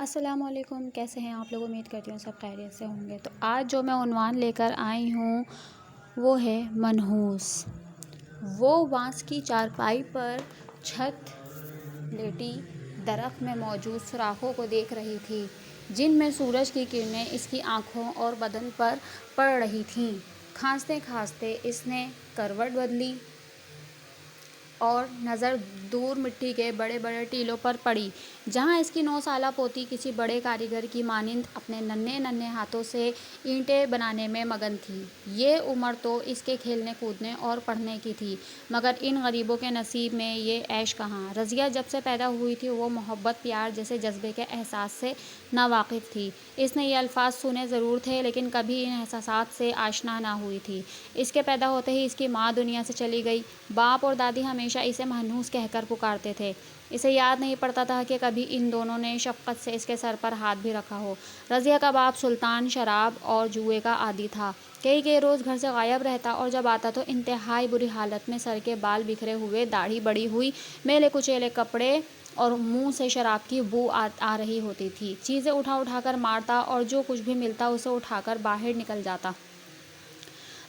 السلام علیکم، کیسے ہیں آپ لوگ؟ امید کرتی ہوں سب خیریت سے ہوں گے۔ تو آج جو میں عنوان لے کر آئی ہوں وہ ہے منحوس۔ وہ بانس کی چارپائی پر چھت لیٹی درخت میں موجود سوراخوں کو دیکھ رہی تھی، جن میں سورج کی کرنیں اس کی آنکھوں اور بدن پر پڑ رہی تھیں۔ کھانستے کھانستے اس نے کروٹ بدلی اور نظر دور مٹی کے بڑے بڑے ٹیلوں پر پڑی، جہاں اس کی 9 سالہ پوتی کسی بڑے کاریگر کی مانند اپنے ننھے ننھے ہاتھوں سے اینٹیں بنانے میں مگن تھی۔ یہ عمر تو اس کے کھیلنے کودنے اور پڑھنے کی تھی، مگر ان غریبوں کے نصیب میں یہ عیش کہاں۔ رضیہ جب سے پیدا ہوئی تھی وہ محبت پیار جیسے جذبے کے احساس سے ناواقف تھی۔ اس نے یہ الفاظ سنے ضرور تھے، لیکن کبھی ان احساسات سے آشنا نہ ہوئی تھی۔ اس کے پیدا ہوتے ہی اس کی ماں دنیا سے چلی گئی۔ باپ اور دادی ہمیشہ اسے منحوس کہہ کر پکارتے تھے۔ اسے یاد نہیں پڑتا تھا کہ کبھی ان دونوں نے شفقت سے اس کے سر پر ہاتھ بھی رکھا ہو۔ رضیہ کا باپ سلطان شراب اور جوئے کا عادی تھا۔ کئی روز گھر سے غائب رہتا اور جب آتا تو انتہائی بری حالت میں، سر کے بال بکھرے ہوئے، داڑھی بڑھی ہوئی، میلے کچیلے کپڑے اور منہ سے شراب کی بو آ رہی ہوتی تھی۔ چیزیں اٹھا اٹھا کر مارتا اور جو کچھ بھی ملتا اسے اٹھا کر باہر نکل جاتا۔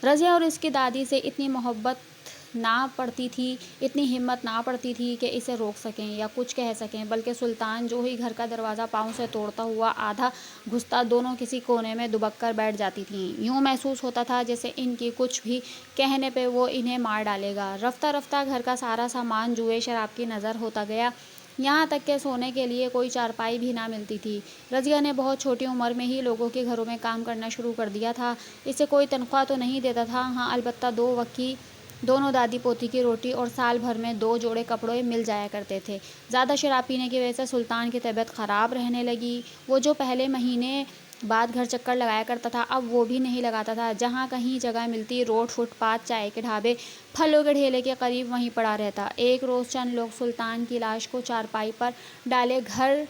رضیہ اور اس کی دادی سے اتنی محبت نہ پڑتی تھی، اتنی ہمت نہ پڑتی تھی کہ اسے روک سکیں یا کچھ کہہ سکیں، بلکہ سلطان جو ہی گھر کا دروازہ پاؤں سے توڑتا ہوا آدھا گھستا، دونوں کسی کونے میں دبک کر بیٹھ جاتی تھیں۔ یوں محسوس ہوتا تھا جیسے ان کی کچھ بھی کہنے پہ وہ انہیں مار ڈالے گا۔ رفتہ رفتہ گھر کا سارا سامان جوئے شراب کی نظر ہوتا گیا، یہاں تک کہ سونے کے لیے کوئی چارپائی بھی نہ ملتی تھی۔ رضیہ نے بہت چھوٹی عمر میں ہی لوگوں کے گھروں میں کام کرنا شروع کر دیا تھا۔ اسے کوئی تنخواہ تو نہیں دیتا تھا، ہاں البتہ 2 وقت کی دونوں دادی پوتی کی روٹی اور سال بھر میں 2 جوڑے کپڑے مل جایا کرتے تھے۔ زیادہ شراب پینے کی وجہ سے سلطان کی طبیعت خراب رہنے لگی۔ وہ جو پہلے مہینے بعد گھر چکر لگایا کرتا تھا، اب وہ بھی نہیں لگاتا تھا۔ جہاں کہیں جگہ ملتی، روڈ، فٹ پاتھ، چائے کے ڈھابے، پھلوں کے ٹھیلے کے قریب وہیں پڑا رہتا۔ ایک روز چند لوگ سلطان کی لاش کو چارپائی پر ڈالے گھر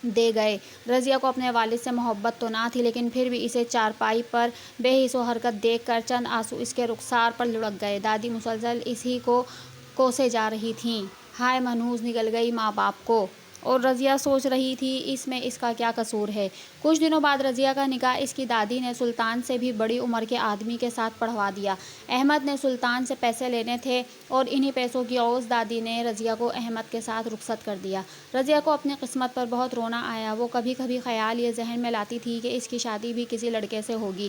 دے گئے۔ رضیہ کو اپنے والد سے محبت تو نہ تھی، لیکن پھر بھی اسے چارپائی پر بے حس و حرکت دیکھ کر چند آنسو اس کے رخسار پر لڑک گئے۔ دادی مسلسل اسی کو کوسے جا رہی تھیں، ہائے منحوس نگل گئی ماں باپ کو۔ اور رضیہ سوچ رہی تھی اس میں اس کا کیا قصور ہے۔ کچھ دنوں بعد رضیہ کا نکاح اس کی دادی نے سلطان سے بھی بڑی عمر کے آدمی کے ساتھ پڑھوا دیا۔ احمد نے سلطان سے پیسے لینے تھے اور انہی پیسوں کی عوض دادی نے رضیہ کو احمد کے ساتھ رخصت کر دیا۔ رضیہ کو اپنی قسمت پر بہت رونا آیا۔ وہ کبھی کبھی خیال یہ ذہن میں لاتی تھی کہ اس کی شادی بھی کسی لڑکے سے ہوگی،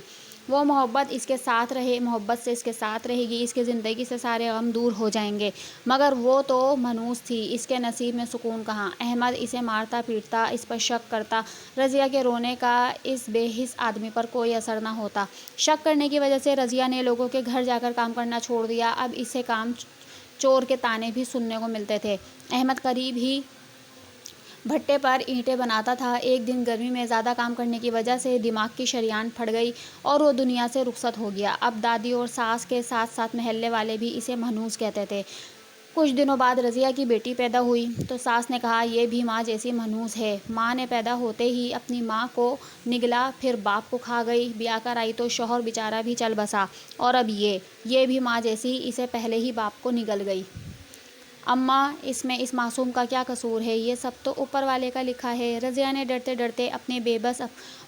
وہ محبت سے اس کے ساتھ رہے گی، اس کی زندگی سے سارے غم دور ہو جائیں گے، مگر وہ تو منحوس تھی، اس کے نصیب میں سکون کہاں۔ احمد اسے مارتا پیٹتا، اس پر شک کرتا، رضیہ کے رونے کا اس بے حس آدمی پر کوئی اثر نہ ہوتا۔ شک کرنے کی وجہ سے رضیہ نے لوگوں کے گھر جا کر کام کرنا چھوڑ دیا۔ اب اسے کام چور کے طعنے بھی سننے کو ملتے تھے۔ احمد قریب ہی بھٹے پر اینٹیں بناتا تھا۔ ایک دن گرمی میں زیادہ کام کرنے کی وجہ سے دماغ کی شریان پھٹ گئی اور وہ دنیا سے رخصت ہو گیا۔ اب دادی اور ساس کے ساتھ ساتھ محلے والے بھی اسے منحوس کہتے تھے۔ کچھ دنوں بعد رضیہ کی بیٹی پیدا ہوئی تو ساس نے کہا یہ بھی ماں جیسی منحوس ہے۔ ماں نے پیدا ہوتے ہی اپنی ماں کو نگلا، پھر باپ کو کھا گئی، بیاہ کر آئی تو شوہر بیچارہ بھی چل بسا، اور اب یہ بھی ماں جیسی، اسے پہلے ہی باپ کو نگل گئی۔ اماں اس میں اس معصوم کا کیا قصور ہے؟ یہ سب تو اوپر والے کا لکھا ہے۔ رضیہ نے ڈرتے ڈرتے اپنی بے بس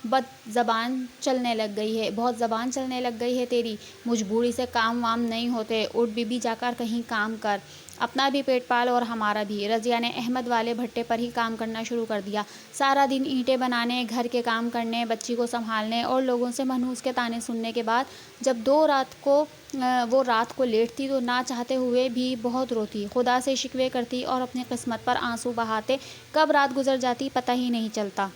بہت زبان چلنے لگ گئی ہے تیری، مجبوری سے کام وام نہیں ہوتے، اٹھ بی بی جا کر کہیں کام کر، اپنا بھی پیٹ پال اور ہمارا بھی۔ رضیہ نے احمد والے بھٹے پر ہی کام کرنا شروع کر دیا۔ سارا دن اینٹیں بنانے، گھر کے کام کرنے، بچی کو سنبھالنے اور لوگوں سے منحوس کے طعنے سننے کے بعد جب وہ رات کو لیٹتی تو نہ چاہتے ہوئے بھی بہت روتی، خدا سے شکوے کرتی اور اپنی قسمت پر آنسو بہاتے کب رات گزر جاتی پتہ ہی نہیں چلتا۔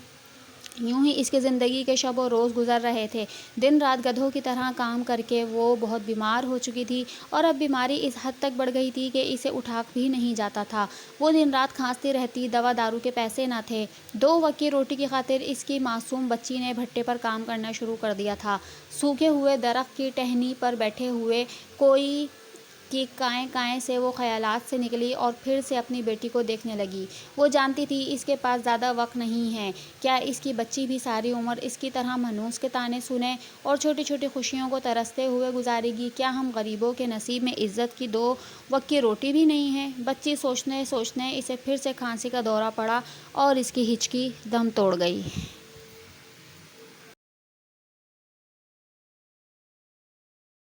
یوں ہی اس کی زندگی کے شب و روز گزر رہے تھے۔ دن رات گدھوں کی طرح کام کر کے وہ بہت بیمار ہو چکی تھی، اور اب بیماری اس حد تک بڑھ گئی تھی کہ اسے اٹھا بھی نہیں جاتا تھا۔ وہ دن رات کھانستی رہتی، دوا دارو کے پیسے نہ تھے۔ 2 وقت کی روٹی کی خاطر اس کی معصوم بچی نے بھٹے پر کام کرنا شروع کر دیا تھا۔ سوکھے ہوئے درخت کی ٹہنی پر بیٹھے ہوئے کوئی کہ کائیں کائیں سے وہ خیالات سے نکلی اور پھر سے اپنی بیٹی کو دیکھنے لگی۔ وہ جانتی تھی اس کے پاس زیادہ وقت نہیں ہے۔ کیا اس کی بچی بھی ساری عمر اس کی طرح منحوس کے طعنے سنے اور چھوٹی چھوٹی خوشیوں کو ترستے ہوئے گزارے گی؟ کیا ہم غریبوں کے نصیب میں عزت کی 2 وقت کی روٹی بھی نہیں ہے؟ بچی سوچنے سوچنے اسے پھر سے کھانسی کا دورہ پڑا اور اس کی ہچکی دم توڑ گئی۔